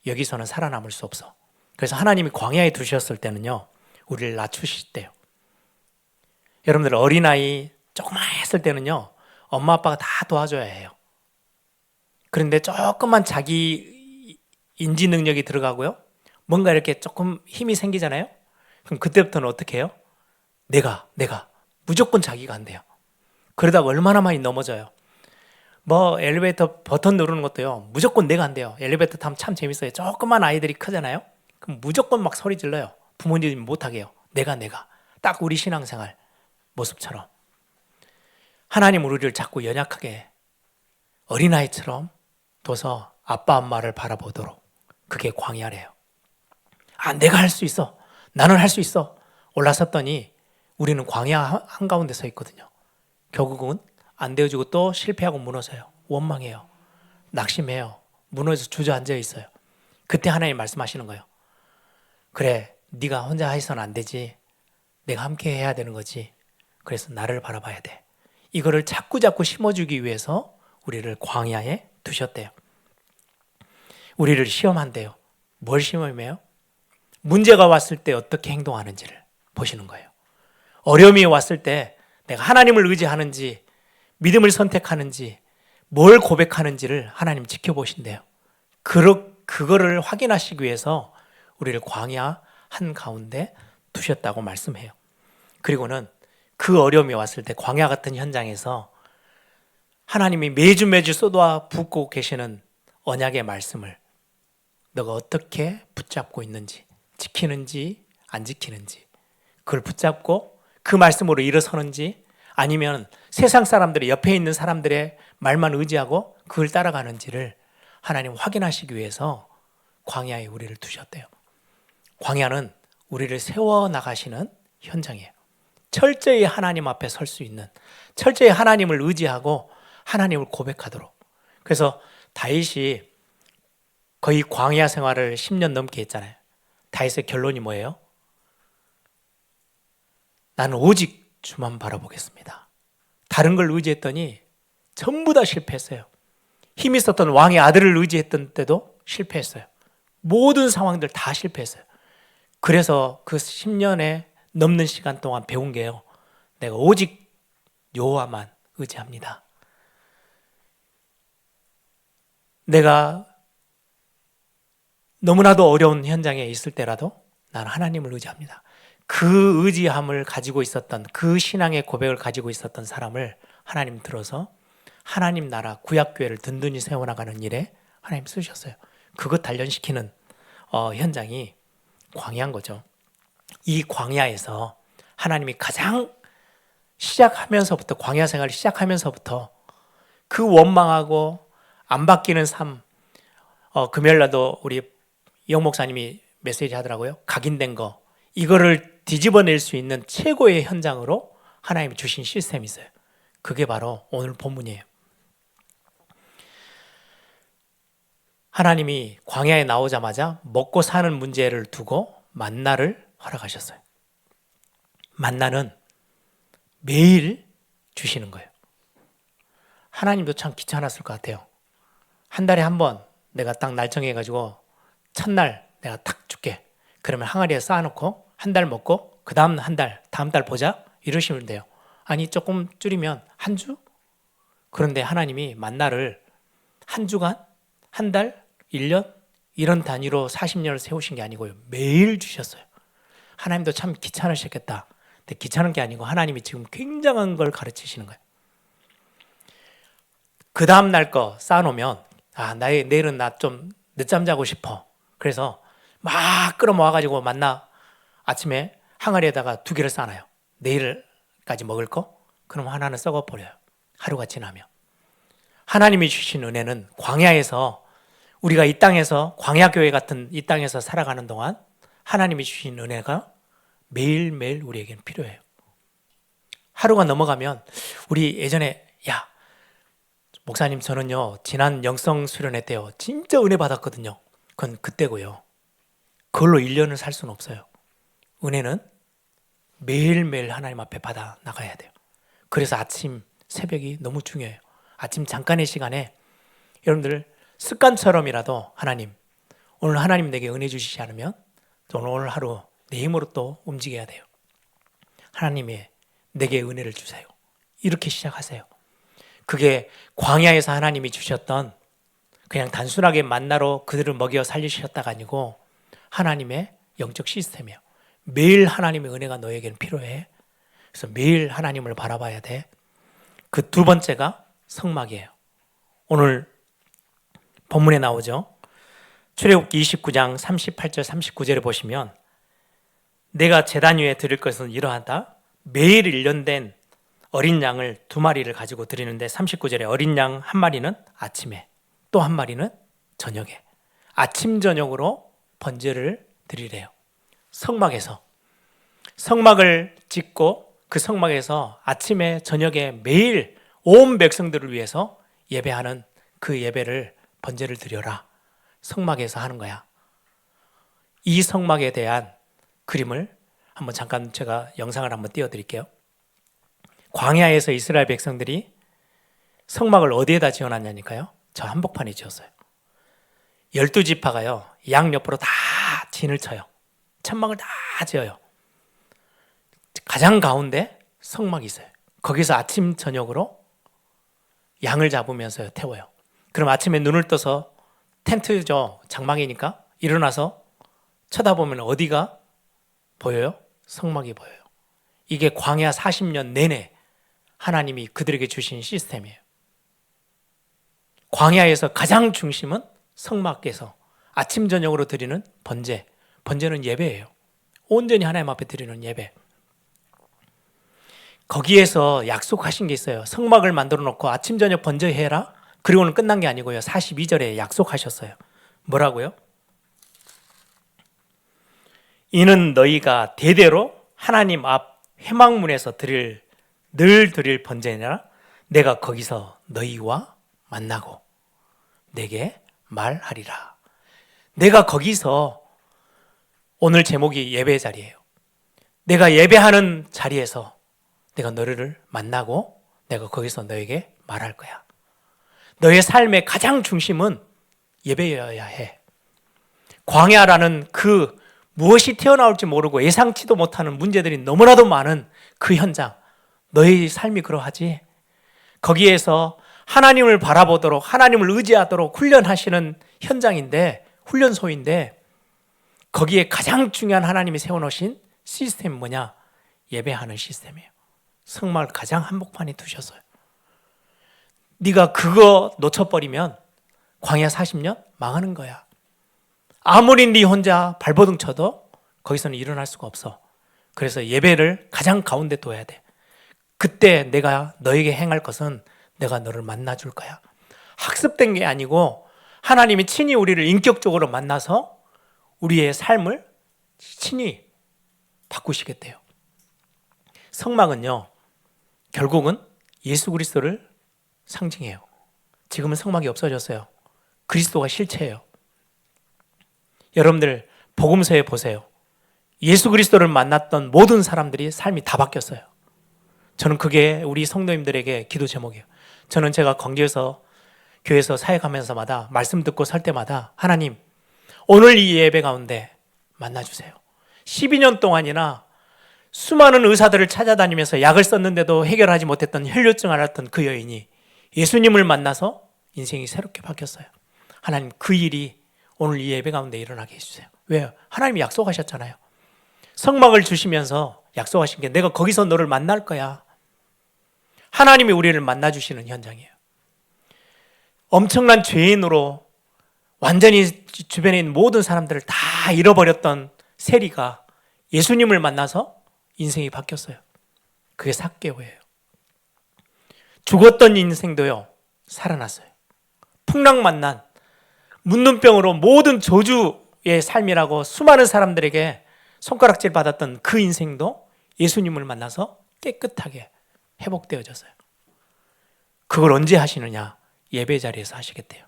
여기서는 살아남을 수 없어. 그래서 하나님이 광야에 두셨을 때는요, 우리를 낮추실 때요. 여러분들 어린아이 조그만 했을 때는요, 엄마 아빠가 다 도와줘야 해요. 그런데 조금만 자기 인지 능력이 들어가고요, 뭔가 이렇게 조금 힘이 생기잖아요. 그럼 그때부터는 어떻게 해요? 내가 무조건 자기가 한대요. 그러다가 얼마나 많이 넘어져요. 뭐 엘리베이터 버튼 누르는 것도요, 무조건 내가 한대요. 엘리베이터 타면 참 재밌어요. 조그만 아이들이 크잖아요. 그럼 무조건 막 소리 질러요. 부모님이 못하게 해요. 내가 딱 우리 신앙생활 모습처럼 하나님 우리를 자꾸 연약하게 어린아이처럼 둬서 아빠 엄마를 바라보도록, 그게 광야래요. 아, 내가 할 수 있어, 나는 할 수 있어 올라섰더니 우리는 광야 한가운데 서 있거든요. 결국은 안 되어지고 또 실패하고 무너져요. 원망해요. 낙심해요. 무너져서 주저앉아 있어요. 그때 하나님 말씀하시는 거예요. 그래, 네가 혼자 해서는 안 되지. 내가 함께 해야 되는 거지. 그래서 나를 바라봐야 돼. 이거를 자꾸 심어주기 위해서 우리를 광야에 두셨대요. 우리를 시험한대요. 뭘 시험해요? 문제가 왔을 때 어떻게 행동하는지를 보시는 거예요. 어려움이 왔을 때 내가 하나님을 의지하는지, 믿음을 선택하는지, 뭘 고백하는지를 하나님 지켜보신대요. 그거를 확인하시기 위해서 우리를 광야 한가운데 두셨다고 말씀해요. 그리고는 그 어려움이 왔을 때 광야 같은 현장에서 하나님이 매주 쏟아 붓고 계시는 언약의 말씀을 너가 어떻게 붙잡고 있는지, 지키는지 안 지키는지, 그걸 붙잡고 그 말씀으로 일어서는지, 아니면 세상 사람들의 옆에 있는 사람들의 말만 의지하고 그걸 따라가는지를 하나님 확인하시기 위해서 광야에 우리를 두셨대요. 광야는 우리를 세워나가시는 현장이에요. 철저히 하나님 앞에 설 수 있는, 철저히 하나님을 의지하고 하나님을 고백하도록. 그래서 다윗이 거의 광야 생활을 10년 넘게 했잖아요. 다윗의 결론이 뭐예요? 나는 오직 주만 바라보겠습니다. 다른 걸 의지했더니 전부 다 실패했어요. 힘 있었던 왕의 아들을 의지했던 때도 실패했어요. 모든 상황들 다 실패했어요. 그래서 그 10년에 넘는 시간 동안 배운 게요, 내가 오직 여호와만 의지합니다. 내가 너무나도 어려운 현장에 있을 때라도 나는 하나님을 의지합니다. 그 의지함을 가지고 있었던, 그 신앙의 고백을 가지고 있었던 사람을 하나님 들어서 하나님 나라 구약교회를 든든히 세워나가는 일에 하나님 쓰셨어요. 그것 단련시키는 현장이 광야인 거죠. 이 광야에서 하나님이 가장 시작하면서부터, 광야 생활을 시작하면서부터 그 원망하고 안 바뀌는 삶, 금요일날도 우리 영 목사님이 메시지 하더라고요. 각인된 거, 이거를 뒤집어낼 수 있는 최고의 현장으로 하나님이 주신 시스템이 있어요. 그게 바로 오늘 본문이에요. 하나님이 광야에 나오자마자 먹고 사는 문제를 두고 만나를 허락하셨어요. 만나는 매일 주시는 거예요. 하나님도 참 귀찮았을 것 같아요. 한 달에 한 번 내가 딱 날정해가지고 첫날 내가 탁 줄게. 그러면 항아리에 쌓아놓고 한 달 먹고 그 다음 한 달, 다음 달 보자 이러시면 돼요. 아니 조금 줄이면 한 주? 그런데 하나님이 만나를 한 주간, 한 달, 1년 이런 단위로 40년을 세우신 게 아니고요. 매일 주셨어요. 하나님도 참 귀찮으셨겠다. 근데 귀찮은 게 아니고 하나님이 지금 굉장한 걸 가르치시는 거예요. 그 다음 날 거 쌓아놓으면 내일은 나 좀 늦잠 자고 싶어. 그래서 막 끌어모아가지고 만나 아침에 항아리에다가 2개를 싸놔요. 내일까지 먹을 거? 그럼 하나는 썩어버려요. 하루가 지나면. 하나님이 주신 은혜는 광야에서, 우리가 이 땅에서, 광야교회 같은 이 땅에서 살아가는 동안 하나님이 주신 은혜가 매일매일 우리에게는 필요해요. 하루가 넘어가면, 우리 예전에 야 목사님 저는요 지난 영성 수련회 때요 진짜 은혜 받았거든요. 그건 그때고요. 그걸로 1년을 살 수는 없어요. 은혜는 매일매일 하나님 앞에 받아 나가야 돼요. 그래서 아침 새벽이 너무 중요해요. 아침 잠깐의 시간에 여러분들 습관처럼이라도 하나님, 오늘 하나님 내게 은혜 주시지 않으면 오늘 하루 내 힘으로 또 움직여야 돼요. 하나님의 내게 은혜를 주세요. 이렇게 시작하세요. 그게 광야에서 하나님이 주셨던 그냥 단순하게 만나로 그들을 먹여 살리셨다가 아니고 하나님의 영적 시스템이에요. 매일 하나님의 은혜가 너에게는 필요해. 그래서 매일 하나님을 바라봐야 돼. 그 2번째가 성막이에요. 오늘 본문에 나오죠. 출애굽기 29장 38절 39절에 보시면 내가 제단 위에 드릴 것은 이러하다. 매일 1년 된 어린 양을 2마리를 가지고 드리는데 39절에 어린 양 1마리는 아침에 또 1마리는 저녁에 아침 저녁으로 번제를 드리래요. 성막에서 성막을 짓고 그 성막에서 아침에 저녁에 매일 온 백성들을 위해서 예배하는 그 예배를 번제를 드려라. 성막에서 하는 거야. 이 성막에 대한 그림을 한번 잠깐 제가 영상을 한번 띄워드릴게요. 광야에서 이스라엘 백성들이 성막을 어디에다 지어놨냐니까요. 저 한복판에 지었어요. 12지파가요 양 옆으로 다 진을 쳐요. 천막을 다 지어요. 가장 가운데 성막이 있어요. 거기서 아침 저녁으로 양을 잡으면서 태워요. 그럼 아침에 눈을 떠서 텐트죠, 장막이니까 일어나서 쳐다보면 어디가 보여요? 성막이 보여요. 이게 광야 40년 내내 하나님이 그들에게 주신 시스템이에요. 광야에서 가장 중심은 성막에서 아침 저녁으로 드리는 번제. 번제는 예배예요. 온전히 하나님 앞에 드리는 예배. 거기에서 약속하신 게 있어요. 성막을 만들어 놓고 아침 저녁 번제해라. 그리고는 끝난 게 아니고요. 42절에 약속하셨어요. 뭐라고요? 이는 너희가 대대로 하나님 앞 회막문에서 늘 드릴 번제니라. 내가 거기서 너희와 만나고 내게 말하리라. 내가 거기서, 오늘 제목이 예배 자리예요. 내가 예배하는 자리에서 내가 너희를 만나고 내가 거기서 너에게 말할 거야. 너의 삶의 가장 중심은 예배여야 해. 광야라는 그 무엇이 튀어나올지 모르고 예상치도 못하는 문제들이 너무나도 많은 그 현장, 너의 삶이 그러하지. 거기에서 하나님을 바라보도록, 하나님을 의지하도록 훈련하시는 현장인데, 훈련소인데, 거기에 가장 중요한 하나님이 세워놓으신 시스템이 뭐냐? 예배하는 시스템이에요. 성막을 가장 한복판에 두셨어요. 네가 그거 놓쳐버리면 광야 40년 망하는 거야. 아무리 네 혼자 발버둥 쳐도 거기서는 일어날 수가 없어. 그래서 예배를 가장 가운데 둬야 돼. 그때 내가 너에게 행할 것은 내가 너를 만나줄 거야. 학습된 게 아니고 하나님이 친히 우리를 인격적으로 만나서 우리의 삶을 친히 바꾸시겠대요. 성막은요, 결국은 예수 그리스도를 상징해요. 지금은 성막이 없어졌어요. 그리스도가 실체예요. 여러분들 복음서에 보세요. 예수 그리스도를 만났던 모든 사람들이 삶이 다 바뀌었어요. 저는 그게 우리 성도님들에게 기도 제목이에요. 저는 제가 광주에서 교회에서 사역하면서마다 말씀 듣고 설 때마다 하나님, 오늘 이 예배 가운데 만나주세요. 12년 동안이나 수많은 의사들을 찾아다니면서 약을 썼는데도 해결하지 못했던 혈류증 앓았던 그 여인이 예수님을 만나서 인생이 새롭게 바뀌었어요. 하나님, 그 일이 오늘 이 예배 가운데 일어나게 해주세요. 왜요? 하나님이 약속하셨잖아요. 성막을 주시면서 약속하신 게 내가 거기서 너를 만날 거야. 하나님이 우리를 만나주시는 현장이에요. 엄청난 죄인으로 완전히 주변에 있는 모든 사람들을 다 잃어버렸던 세리가 예수님을 만나서 인생이 바뀌었어요. 그게 삭개오예요. 죽었던 인생도요, 살아났어요. 풍랑 만난 문둥병으로 모든 저주의 삶이라고 수많은 사람들에게 손가락질 받았던 그 인생도 예수님을 만나서 깨끗하게 회복되어졌어요. 그걸 언제 하시느냐? 예배 자리에서 하시겠대요.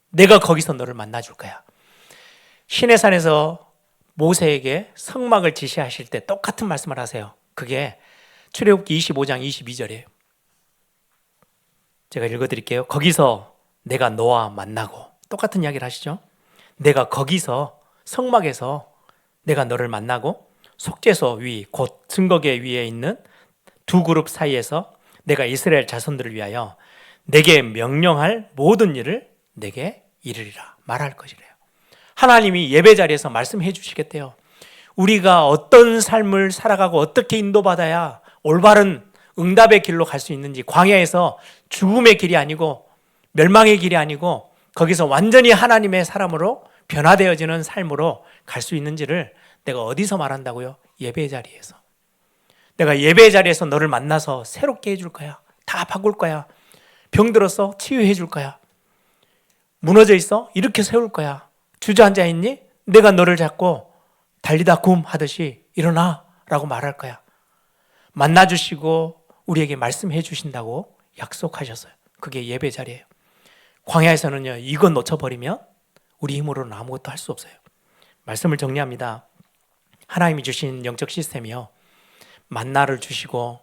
내가 거기서 너를 만나줄 거야. 시내산에서 모세에게 성막을 지시하실 때 똑같은 말씀을 하세요. 그게 출애굽기 25장 22절이에요. 제가 읽어드릴게요. 거기서 내가 너와 만나고, 똑같은 이야기를 하시죠. 내가 거기서 성막에서 내가 너를 만나고 속죄소 위, 곧 증거계 위에 있는 두 그룹 사이에서 내가 이스라엘 자손들을 위하여 내게 명령할 모든 일을 내게 이르리라 말할 것이래요. 하나님이 예배 자리에서 말씀해 주시겠대요. 우리가 어떤 삶을 살아가고 어떻게 인도받아야 올바른 응답의 길로 갈 수 있는지, 광야에서 죽음의 길이 아니고 멸망의 길이 아니고 거기서 완전히 하나님의 사람으로 변화되어지는 삶으로 갈 수 있는지를 내가 어디서 말한다고요? 예배 자리에서. 내가 예배 자리에서 너를 만나서 새롭게 해줄 거야. 다 바꿀 거야. 병들었어? 치유해 줄 거야. 무너져 있어? 이렇게 세울 거야. 주저앉아 있니? 내가 너를 잡고 달리다 굼 하듯이 일어나 라고 말할 거야. 만나주시고 우리에게 말씀해 주신다고 약속하셨어요. 그게 예배 자리예요. 광야에서는요, 이거 놓쳐버리면 우리 힘으로는 아무것도 할 수 없어요. 말씀을 정리합니다. 하나님이 주신 영적 시스템이요, 만나를 주시고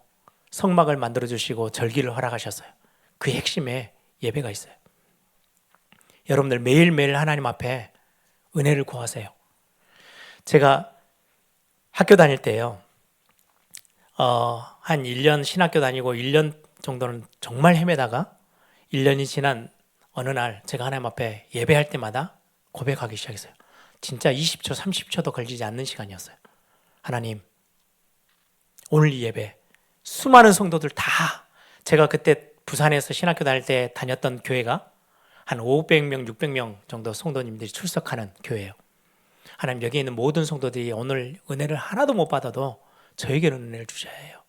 성막을 만들어 주시고 절기를 허락하셨어요. 그 핵심에 예배가 있어요. 여러분들 매일매일 하나님 앞에 은혜를 구하세요. 제가 학교 다닐 때요, 한 1년 신학교 다니고 1년 정도는 정말 헤매다가 1년이 지난 어느 날 제가 하나님 앞에 예배할 때마다 고백하기 시작했어요. 진짜 20초, 30초도 걸리지 않는 시간이었어요. 하나님, 오늘 이 예배 수많은 성도들 다, 제가 그때 부산에서 신학교 다닐 때 다녔던 교회가 한 500명, 600명 정도 성도님들이 출석하는 교회예요. 하나님, 여기 있는 모든 성도들이 오늘 은혜를 하나도 못 받아도 저에게는 은혜를 주셔야 해요.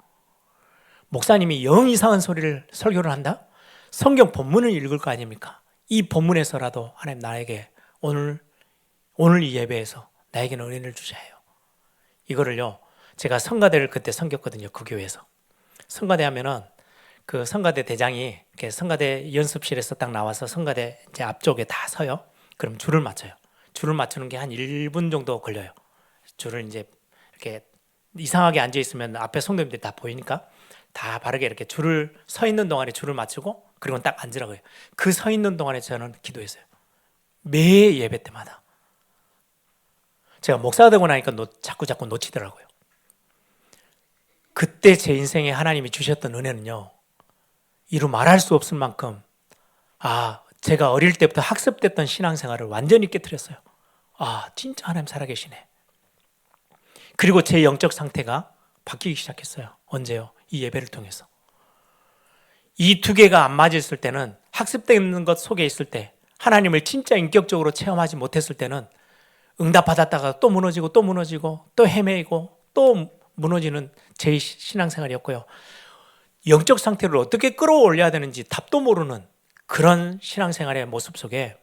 목사님이 영 이상한 소리를 설교를 한다? 성경 본문을 읽을 거 아닙니까? 이 본문에서라도 하나님, 나에게 오늘 이 예배에서 나에게는 은혜를 주셔야 해요. 이거를요, 제가 성가대를 그때 섬겼거든요. 그 교회에서. 성가대 하면은 그 성가대 대장이 이렇게 성가대 연습실에서 딱 나와서 성가대 이제 앞쪽에 다 서요. 그럼 줄을 맞춰요. 줄을 맞추는 게 한 1분 정도 걸려요. 줄을 이제 이렇게 이상하게 앉아 있으면 앞에 성도님들이 다 보이니까 다 바르게 이렇게 줄을, 서 있는 동안에 줄을 맞추고 그리고 딱 앉으라고 해요. 그 서 있는 동안에 저는 기도했어요. 매 예배 때마다. 제가 목사가 되고 나니까 자꾸 놓치더라고요. 그때 제 인생에 하나님이 주셨던 은혜는요, 이루 말할 수 없을 만큼, 제가 어릴 때부터 학습됐던 신앙생활을 완전히 깨트렸어요. 진짜 하나님 살아계시네. 그리고 제 영적 상태가 바뀌기 시작했어요. 언제요? 이 예배를 통해서. 이 두 개가 안 맞았을 때는, 학습되는 것 속에 있을 때, 하나님을 진짜 인격적으로 체험하지 못했을 때는 응답받았다가 또 무너지고 또 헤매고 또 무너지는 제 신앙생활이었고요. 영적 상태를 어떻게 끌어올려야 되는지 답도 모르는 그런 신앙생활의 모습 속에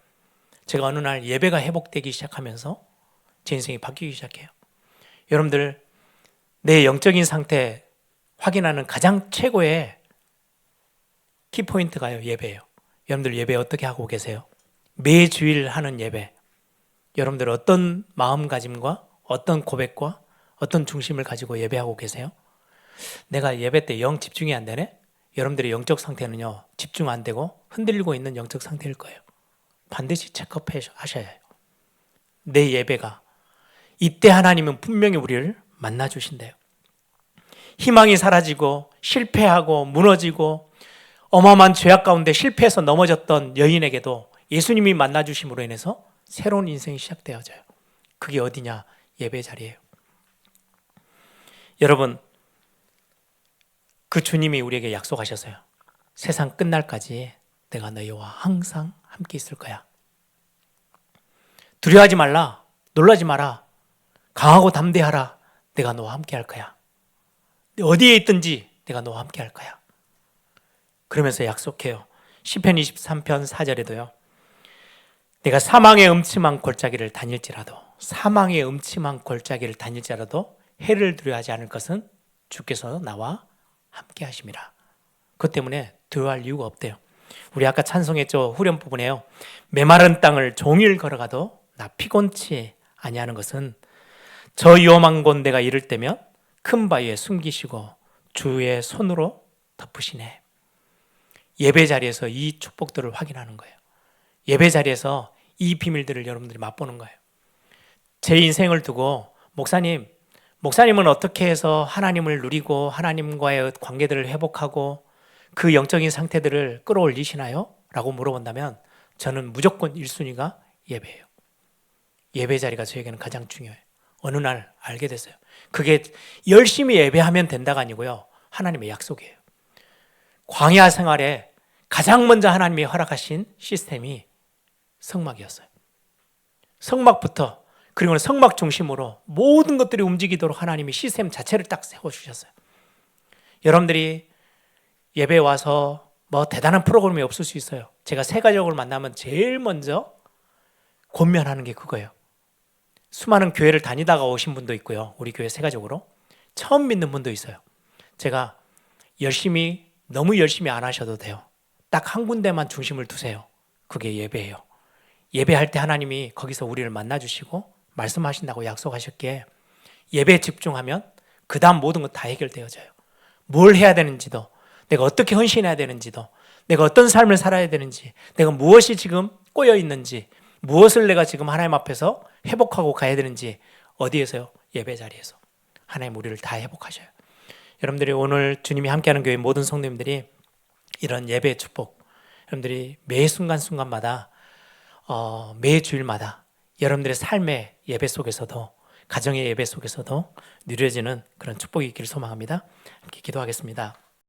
제가 어느 날 예배가 회복되기 시작하면서 제 인생이 바뀌기 시작해요. 여러분들, 내 영적인 상태 확인하는 가장 최고의 키포인트가요, 예배예요. 여러분들 예배 어떻게 하고 계세요? 매 주일 하는 예배, 여러분들 어떤 마음가짐과 어떤 고백과 어떤 중심을 가지고 예배하고 계세요? 내가 예배 때 영 집중이 안 되네? 여러분들의 영적 상태는요, 집중 안 되고 흔들리고 있는 영적 상태일 거예요. 반드시 체크업 하셔야 해요. 내 예배가, 이때 하나님은 분명히 우리를 만나주신대요. 희망이 사라지고 실패하고 무너지고 어마어마한 죄악 가운데 실패해서 넘어졌던 여인에게도 예수님이 만나주심으로 인해서 새로운 인생이 시작되어져요. 그게 어디냐? 예배 자리예요. 여러분, 그 주님이 우리에게 약속하셨어요. 세상 끝날까지 내가 너희와 항상 함께 있을 거야. 두려워하지 말라. 놀라지 마라. 강하고 담대하라. 내가 너와 함께 할 거야. 어디에 있든지 내가 너와 함께 할 거야. 그러면서 약속해요. 시편 23편 4절에도요. 내가 사망의 음침한 골짜기를 다닐지라도 해를 두려워하지 않을 것은 주께서 나와 함께 하심이라. 그것 때문에 두려워할 이유가 없대요. 우리 아까 찬송했죠. 후렴 부분에요. 메마른 땅을 종일 걸어가도 나 피곤치 아니하는 것은 저 위험한 곳 내가 이를 때면 큰 바위에 숨기시고 주의 손으로 덮으시네. 예배 자리에서 이 축복들을 확인하는 거예요. 예배 자리에서 이 비밀들을 여러분들이 맛보는 거예요. 제 인생을 두고 목사님은 어떻게 해서 하나님을 누리고 하나님과의 관계들을 회복하고 그 영적인 상태들을 끌어올리시나요? 라고 물어본다면 저는 무조건 1순위가 예배예요. 예배 자리가 저에게는 가장 중요해요. 어느 날 알게 됐어요. 그게 열심히 예배하면 된다가 아니고요. 하나님의 약속이에요. 광야 생활에 가장 먼저 하나님이 허락하신 시스템이 성막이었어요. 성막부터, 그리고는 성막 중심으로 모든 것들이 움직이도록 하나님이 시스템 자체를 딱 세워주셨어요. 여러분들이 예배 와서 뭐 대단한 프로그램이 없을 수 있어요. 제가 세가족을 만나면 제일 먼저 권면하는 게 그거예요. 수많은 교회를 다니다가 오신 분도 있고요. 우리 교회 세가족으로 처음 믿는 분도 있어요. 제가 너무 열심히 안 하셔도 돼요. 딱 한 군데만 중심을 두세요. 그게 예배예요. 예배할 때 하나님이 거기서 우리를 만나주시고 말씀하신다고 약속하셨기에 예배에 집중하면 그 다음 모든 것 다 해결되어져요. 뭘 해야 되는지도, 내가 어떻게 헌신해야 되는지도, 내가 어떤 삶을 살아야 되는지, 내가 무엇이 지금 꼬여 있는지, 무엇을 내가 지금 하나님 앞에서 회복하고 가야 되는지, 어디에서요? 예배 자리에서 하나님 우리를 다 회복하셔요. 여러분들이 오늘 주님이 함께하는 교회 모든 성도님들이 이런 예배의 축복, 여러분들이 매 순간순간마다 매 주일마다 여러분들의 삶의 예배 속에서도, 가정의 예배 속에서도 누려지는 그런 축복이 있기를 소망합니다. 함께 기도하겠습니다.